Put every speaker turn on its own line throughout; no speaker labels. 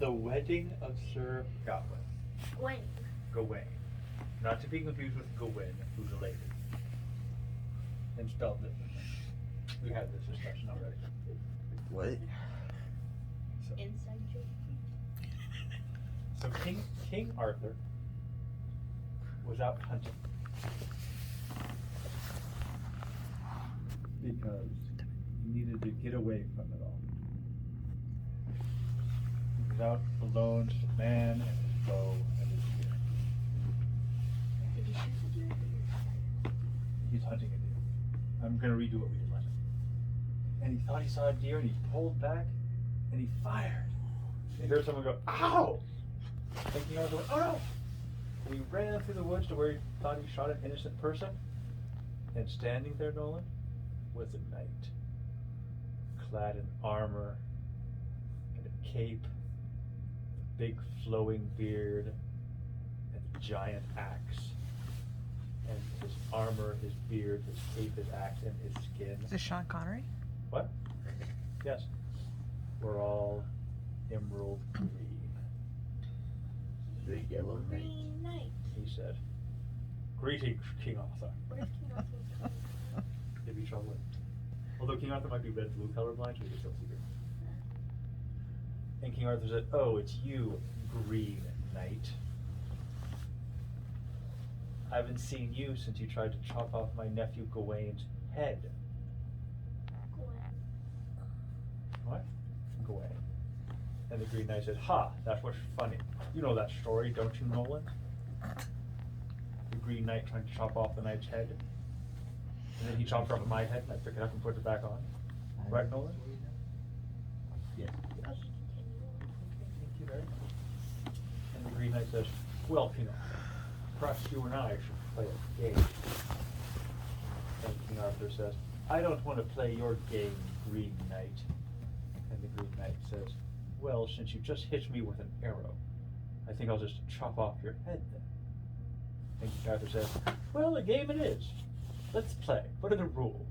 The Wedding of Sir Gawain.
Gawain.
Gawain. Not to be confused with Gawain, who's related. And spelled differently. We had this discussion already.
What?
So,
Inside joke.
so King Arthur was out hunting. Because he needed to get away from it all. He was out alone, just a man and his bow and his spear.
Did he shoot the deer?
He's hunting a deer. I'm gonna redo what we did last time. And he thought he saw a deer and he pulled back and he fired. He heard someone go, "Ow!" And King Arthur went, "Oh no!" And he ran through the woods to where he thought he shot an innocent person. And standing there, Nolan, was a knight, clad in armor and a cape, a big flowing beard, and a giant axe. And his armor, his beard, his cape, his axe, and his skin.
Is this Sean Connery?
What? Yes. We're all emerald green,
The yellow knight.
Green Knight.
he said. Greetings, King Arthur.
Where's King Arthur?
Give you trouble. Although King Arthur might be red-blue colorblind, so we can still see her. And King Arthur said, "Oh, it's you, Green Knight. I haven't seen you since you tried to chop off my nephew Gawain's head."
Gawain.
What? Gawain. And the Green Knight said, "Ha, that's what's funny. You know that story, don't you, Nolan? The Green Knight trying to chop off the knight's head. And then he chopped off my head, and I pick it up and put it back on. Right, Nolan?"
Yes.
Okay, continue on.
Thank you very much. And the Green Knight says, "Well, King Arthur, perhaps you and I should play a game." And King Arthur says, "I don't want to play your game, Green Knight." And the Green Knight says, "Well, since you just hit me with an arrow, I think I'll just chop off your head then." And King Arthur says, "Well, a game it is. Let's play. What are the rules?"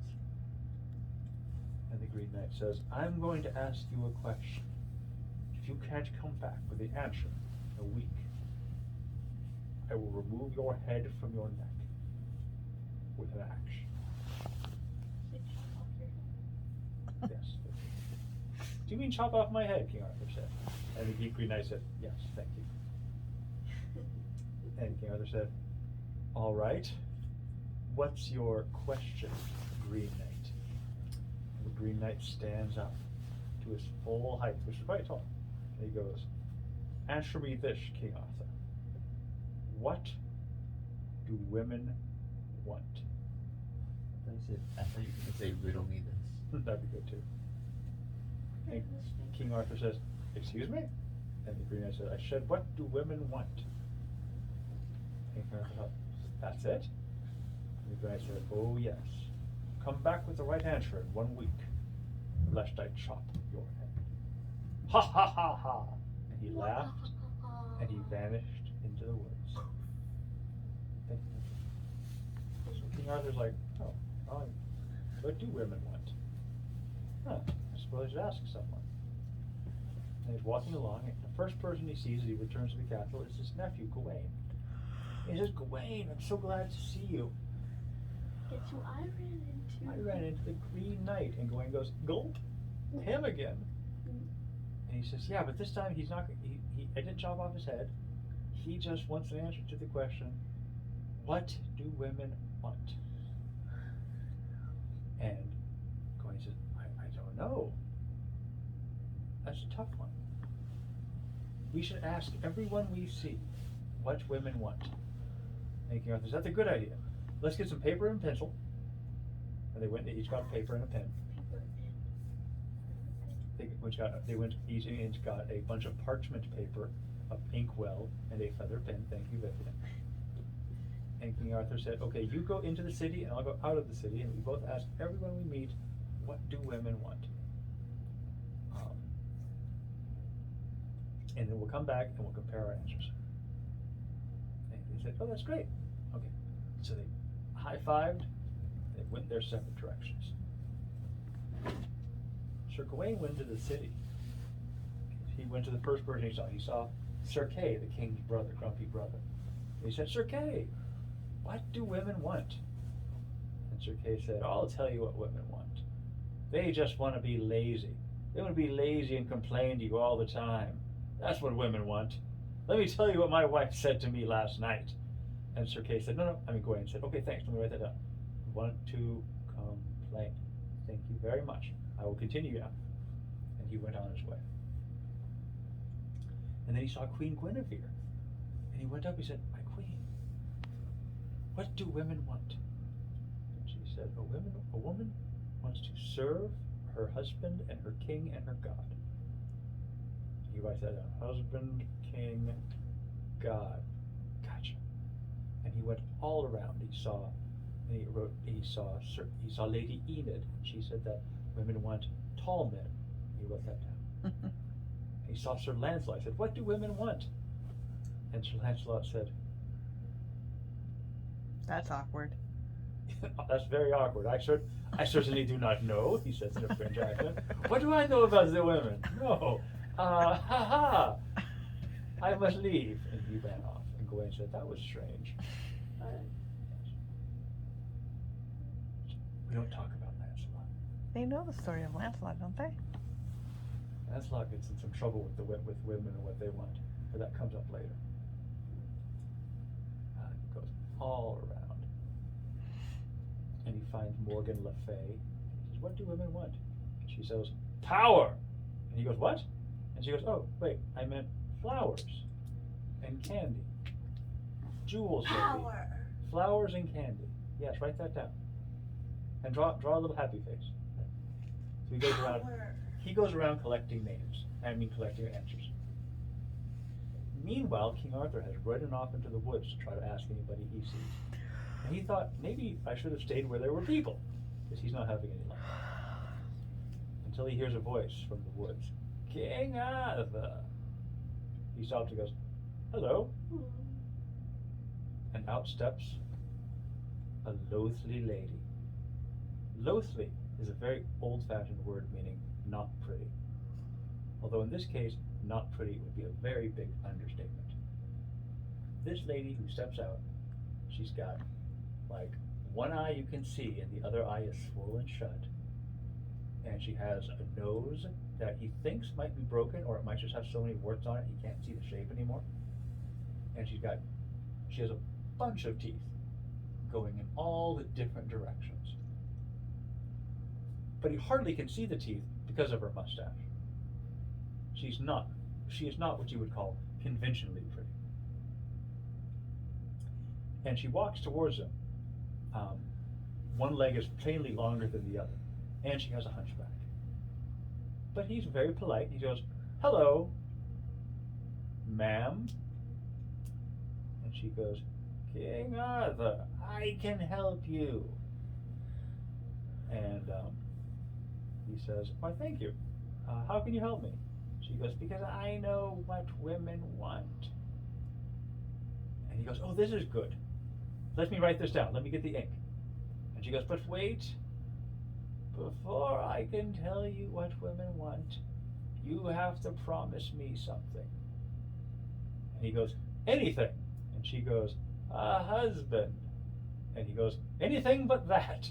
And the Green Knight says, "I'm going to ask you a question. If you can't come back with the answer in a week, I will remove your head from your neck with an axe."
They chop off your head.
Yes. "Do you mean chop off my head?" King Arthur said. And the Green Knight said, "Yes, thank you." And King Arthur said, "All right. What's your question, Green Knight?" And the Green Knight stands up to his full height, which is quite tall. And he goes, "Answer me this, King Arthur. What do women want?"
I thought you were going to say riddle me this.
That'd be good too. And King Arthur says, "Excuse me?" And the Green Knight said, "I said, what do women want?" And King Arthur thought, "That's it?" And the Green Knight said, "Oh yes. Come back with the right answer in 1 week, lest I chop your head." Ha ha ha ha! And he laughed and he vanished into the woods. So King Arthur's like, "Oh, what do women want? Huh, I suppose I should ask someone." And he's walking along, and the first person he sees as he returns to the castle is his nephew, Gawain. And he says, "Gawain, I'm so glad to see you.
Guess who I ran into?
I ran into the Green Knight." And Gawain goes, "Gulp, him again." And he says, "Yeah, but this time he's not. I didn't chop off his head. He just wants an answer to the question, what do women want?" And Gawain says, I don't know. That's a tough one. We should ask everyone we see what women want." And King Arthur says, "That's a good idea. Let's get some paper and pencil." And they went. They each got a paper and a pen. Each got a bunch of parchment paper, a inkwell, and a feather pen. Thank you, Vivian. And King Arthur said, "Okay, you go into the city, and I'll go out of the city, and we both ask everyone we meet, what do women want? And then we'll come back and we'll compare our answers." And he said, "Oh, that's great. Okay." So they high-fived. They went their separate directions. Sir Gawain went to the city. he went to the first person he saw. He saw Sir Kay, the king's brother, grumpy brother. And he said, Sir Kay, what do women want? And Sir Kay said, I'll tell you what women want. They just want to be lazy. They want to be lazy and complain to you all the time. That's what women want. Let me tell you what my wife said to me last night. And Sir Kay said, Gawain said, okay, thanks, let me write that down. Want to complain. Thank you very much. I will continue now. And he went on his way. And then he saw Queen Guinevere. And he went up, he said, my queen, what do women want? And she said, a woman wants to serve her husband and her king and her God. He writes that down. Husband, king, God. Gotcha. And he went all around. He saw Lady Enid. She said that women want tall men. He wrote that down. He saw Sir Lancelot. He said, what do women want? And Sir Lancelot said,
That's awkward.
that's very awkward. I certainly do not know, he says in a French accent. What do I know about the women? No. I must leave. And he ran off. And Gawain said, that was strange. We don't talk about Lancelot.
They know the story of Lancelot, don't they?
Lancelot gets in some trouble with women and what they want. But that comes up later. He goes all around. And he finds Morgan Le Fay. He says, what do women want? And she says, power! And he goes, what? And she goes, oh, wait, I meant flowers and candy. Jewels, maybe.
Power.
Flowers and candy. Yes, write that down. And draw a little happy face. So he goes around collecting names. Collecting answers. Meanwhile, King Arthur has ridden off into the woods to try to ask anybody he sees. And he thought, maybe I should have stayed where there were people, because he's not having any luck. Until he hears a voice from the woods. King Arthur! He stops and goes, hello. And out steps a loathly lady. Loathly is a very old-fashioned word meaning not pretty. Although in this case, not pretty would be a very big understatement. This lady who steps out, she's got like one eye you can see and the other eye is swollen shut. And she has a nose that he thinks might be broken, or it might just have so many warts on it he can't see the shape anymore. And she has a bunch of teeth going in all the different directions. But he hardly can see the teeth because of her mustache. She is not what you would call conventionally pretty. And she walks towards him. One leg is plainly longer than the other, and she has a hunchback. But he's very polite. He goes, hello, ma'am. And she goes, King Arthur, I can help you. And he says, why, thank you. How can you help me? She goes, because I know what women want. And he goes, oh, this is good. Let me write this down. Let me get the ink. And she goes, but wait. Before I can tell you what women want, you have to promise me something. And he goes, anything. And she goes, a husband. And he goes, anything but that.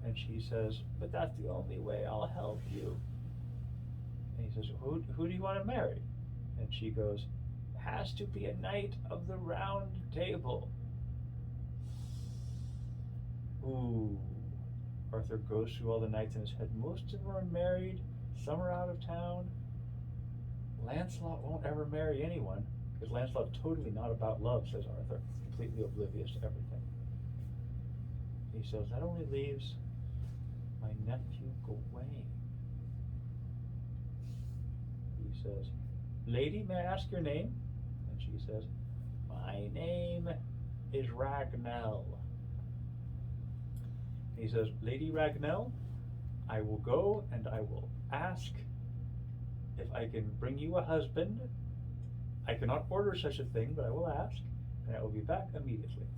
And she says, but that's the only way I'll help you. And he says, who do you want to marry? And she goes, has to be a knight of the round table. Ooh. Arthur goes through all the knights in his head. Most of them are married, some are out of town. Lancelot won't ever marry anyone, because Lancelot's totally not about love, says Arthur, completely oblivious to everything. He says, that only leaves my nephew Gawain. He says, lady, may I ask your name? And she says, my name is Ragnell. He says, Lady Ragnell, I will go and I will ask if I can bring you a husband. I cannot order such a thing, but I will ask, and I will be back immediately.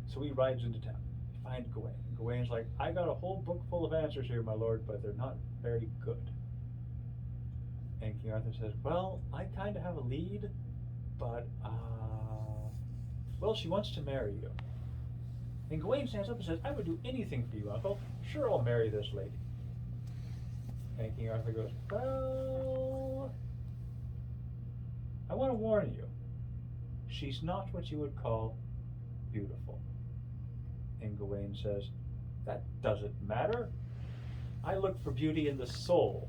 So he rides into town. He finds Gawain. And Gawain's like, I got a whole book full of answers here, my lord, but they're not very good. And King Arthur says, well, I kind of have a lead, but, well, she wants to marry you. And Gawain stands up and says, I would do anything for you, uncle. Sure, I'll marry this lady. And King Arthur goes, well, I want to warn you. She's not what you would call beautiful. And Gawain says, that doesn't matter. I look for beauty in the soul.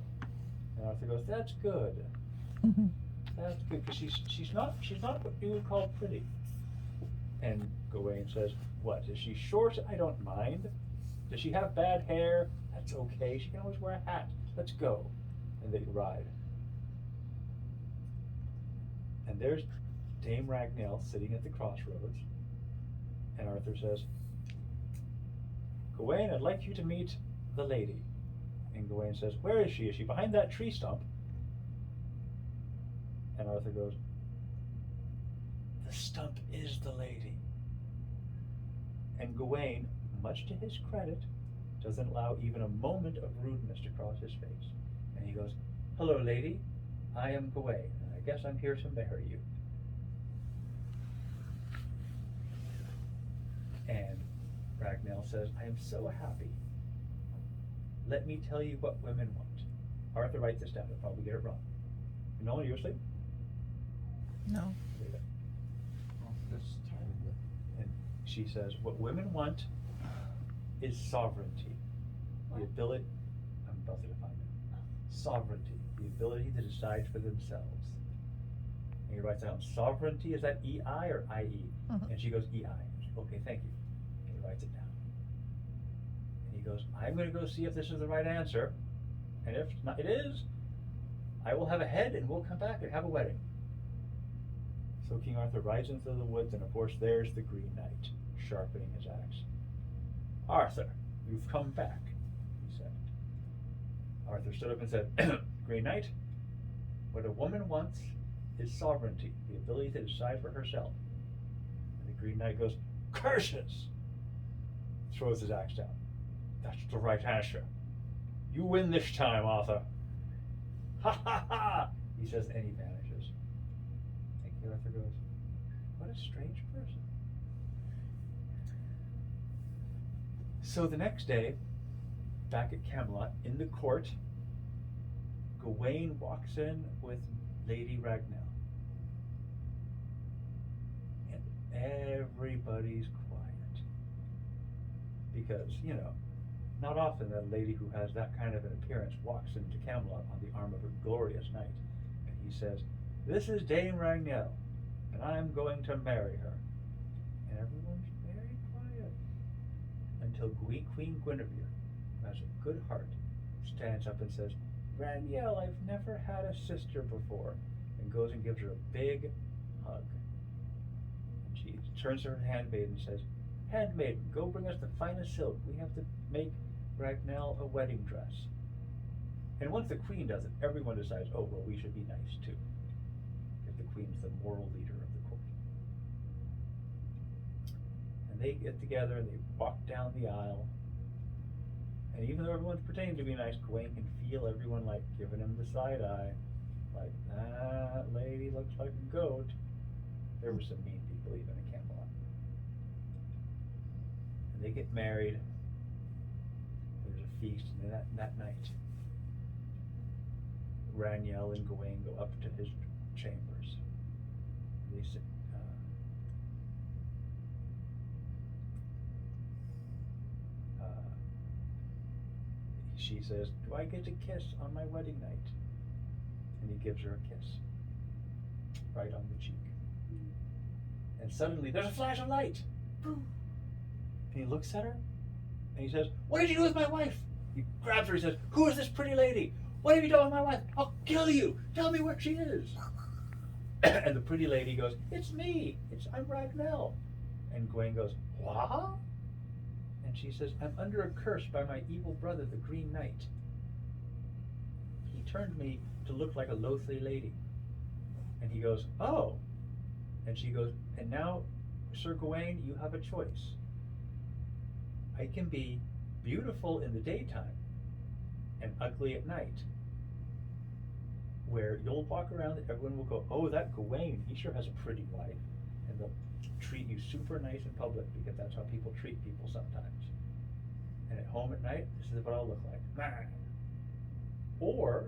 And Arthur goes, that's good. That's good, because she's not what you would call pretty. And Gawain says, what, is she short? I don't mind. Does she have bad hair? That's okay. She can always wear a hat. Let's go. And they ride. And there's Dame Ragnell sitting at the crossroads. And Arthur says, Gawain, I'd like you to meet the lady. And Gawain says, where is she? Is she behind that tree stump? And Arthur goes, the stump is the lady. And Gawain, much to his credit, doesn't allow even a moment of rudeness to cross his face. And he goes, hello, lady. I am Gawain, and I guess I'm here to marry you. And Ragnell says, I am so happy. Let me tell you what women want. Arthur, write this down. I'll probably get it wrong. Nolan, are you asleep?
No.
Oh, this tired.
And she says, what women want is sovereignty. The ability, I'm about to define it. Sovereignty, the ability to decide for themselves. And he writes down, sovereignty, is that E-I or I-E?
Mhm.
And she goes, E-I. Okay, thank you. And he writes it down. And he goes, I'm going to go see if this is the right answer. And if not, it is, I will have a head and we'll come back and have a wedding. So King Arthur rides into the woods, and of course there's the Green Knight, sharpening his axe. Arthur, you've come back, he said. Arthur stood up and said, Green Knight, what a woman wants is sovereignty, the ability to decide for herself. And the Green Knight goes, curses! Throws his axe down. That's the right answer. You win this time, Arthur. Ha ha ha! He says, and he vanishes. And King Arthur goes, what a strange person. So the next day, back at Camelot, in the court, Gawain walks in with Lady Ragnell. And everybody's quiet. Because, you know, not often that a lady who has that kind of an appearance walks into Camelot on the arm of a glorious knight. And he says, this is Dame Ragnell, and I'm going to marry her. And everyone's very quiet. Until Queen Guinevere, who has a good heart, stands up and says, Ragnell, I've never had a sister before, and goes and gives her a big hug. And she turns to her handmaid and says, handmaid, go bring us the finest silk. We have to make Ragnell a wedding dress. And once the queen does it, everyone decides, oh, well, we should be nice too. If the queen's the moral leader of the court. And they get together and they walk down the aisle. And even though everyone's pretending to be nice, Gawain can feel everyone like giving him the side eye. Like, that lady looks like a goat. There were some mean people even in Camelot. And they get married. There's a feast, and that night, Ragnell and Gawain go up to his chambers. They sit. She says, do I get to kiss on my wedding night? And he gives her a kiss. Right on the cheek. And suddenly there's a flash of light. Boom. And he looks at her and he says, what did you do with my wife? He grabs her, he says, who is this pretty lady? What have you done with my wife? I'll kill you. Tell me where she is. And the pretty lady goes, it's me. I'm Ragnell. And Gawain goes, what? And she says, I'm under a curse by my evil brother, the Green Knight. He turned me to look like a loathly lady. And he goes, oh. And she goes, and now, Sir Gawain, you have a choice. I can be beautiful in the daytime and ugly at night. where you'll walk around and everyone will go, oh, that Gawain, he sure has a pretty wife. And they'll treat you super nice in public because that's how people treat people sometimes. And at home at night, this is what I'll look like. Or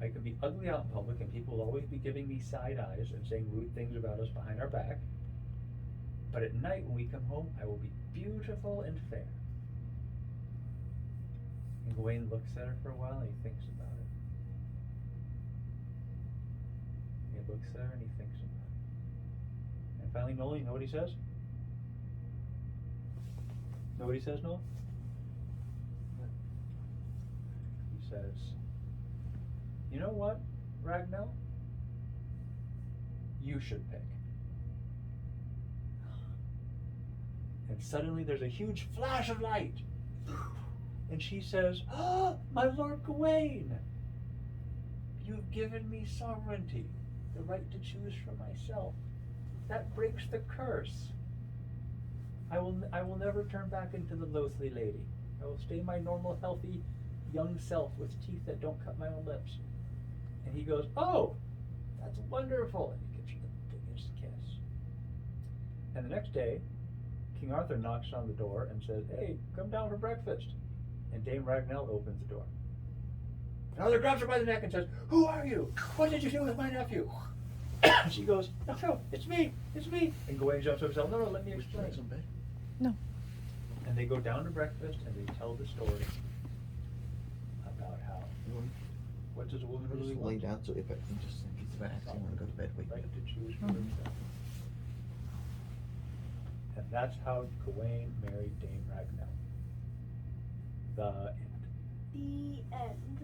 I could be ugly out in public and people will always be giving me side eyes and saying rude things about us behind our back. But at night when we come home, I will be beautiful and fair. And Gawain looks at her for a while and he thinks about it. He looks at her and he thinks about it. And finally, Noel, you know what he says? Know what he says, Noel? He says, you know what, Ragnell? You should pick. And suddenly there's a huge flash of light. And she says, oh, my Lord Gawain, you've given me sovereignty, the right to choose for myself. That breaks the curse. I will never turn back into the loathly lady. I will stay my normal, healthy, young self with teeth that don't cut my own lips. And he goes, oh, that's wonderful. And he gives her the biggest kiss. And the next day, King Arthur knocks on the door and says, hey, come down for breakfast. And Dame Ragnell opens the door. And Arthur grabs her by the neck and says, who are you? What did you do with my nephew? She goes, no, it's me. And Gawain jumps up and says, no, let me explain.
No.
And they go down to breakfast and they tell the story about how, what does a woman really
Just lay
want?
down so if I can just think it's about actually want to go to bed. Wake
Right
up.
to choose for
Mhm.
herself. And that's how Gawain married Dame Ragnell. The end.
The end.